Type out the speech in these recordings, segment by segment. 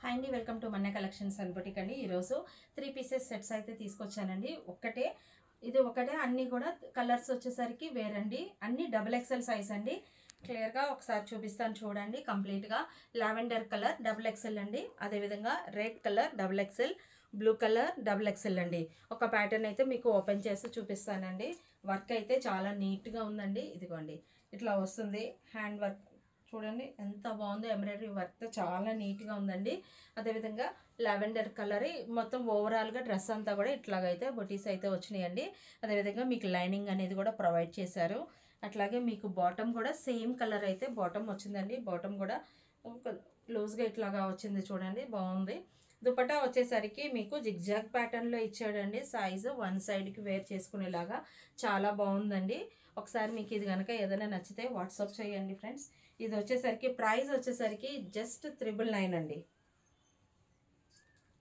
Hi అండి, welcome to మన్న collections and boutique అండి. ఈరోజు 3 పీసెస్ సెట్స్ అయితే తీసుకొచ్చానండి. ఇది ఒకటే అన్నీ కూడా కలర్స్ వచ్చేసరికి వేరండి. అన్నీ XXL సైజ్ అండి. క్లియర్గా ఒకసారి చూపిస్తాను చూడండి. కంప్లీట్గా లావెండర్ కలర్ XXL అండి. అదేవిధంగా red colour XXL, blue colour XXL అండి. ఒక ప్యాటర్న్ అయితే మీకు ఓపెన్ చేసి చూపిస్తానండి. వర్క్ అయితే చాలా నీట్గా ఉందండి. ఇదిగోండి ఇట్లా వస్తుంది. హ్యాండ్ వర్క్ చూడండి ఎంత బాగుందో. ఎంబ్రాయిడరీ వర్క్ చాలా నీట్గా ఉందండి. అదేవిధంగా లావెండర్ కలర్ మొత్తం ఓవరాల్గా డ్రెస్ అంతా కూడా ఇట్లాగైతే బొటీస్ అయితే వచ్చినాయండి. అదేవిధంగా మీకు లైనింగ్ అనేది కూడా ప్రొవైడ్ చేశారు. అట్లాగే మీకు బాటమ్ కూడా సేమ్ కలర్ అయితే బాటమ్ వచ్చిందండి. బాటమ్ కూడా లూజ్గా ఇట్లాగా వచ్చింది చూడండి, బాగుంది. దుపట్టా వచ్చేసరికి మీకు జిగ్జాగ్ ప్యాటర్న్లో ఇచ్చాడండి. సైజు వన్ సైడ్కి వేర్ చేసుకునేలాగా చాలా బాగుందండి. ఒకసారి మీకు ఇది కనుక ఏదైనా నచ్చితే వాట్సాప్ చేయండి ఫ్రెండ్స్. ఇది వచ్చేసరికి ప్రైస్ వచ్చేసరికి జస్ట్ 999 అండి.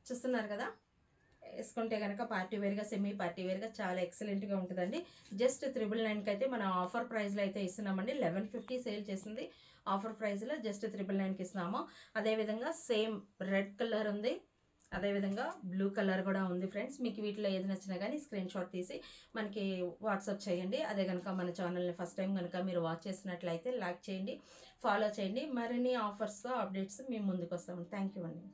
చూస్తున్నారు కదా, వేసుకుంటే కనుక పార్టీ వేర్గా, సెమీ పార్టీ వేర్గా చాలా ఎక్సలెంట్గా ఉంటుందండి. జస్ట్ 999కి అయితే మనం ఆఫర్ ప్రైస్లో అయితే ఇస్తున్నామండి. 1150 సేల్ చేసింది, ఆఫర్ ప్రైస్లో జస్ట్ 999కి ఇస్తున్నాము. అదేవిధంగా సేమ్ రెడ్ కలర్ ఉంది, అదేవిధంగా బ్లూ కలర్ కూడా ఉంది ఫ్రెండ్స్. మీకు వీటిలో ఏది నచ్చినా కానీ స్క్రీన్ షాట్ తీసి మనకి వాట్సాప్ చేయండి. అదే కనుక మన ఛానల్ని ఫస్ట్ టైం కనుక మీరు వాచ్ చేసినట్లయితే లైక్ చేయండి, ఫాలో చేయండి. మరిన్ని ఆఫర్స్తో అప్డేట్స్ మేము ముందుకు వస్తాము. థ్యాంక్ యూ అండి.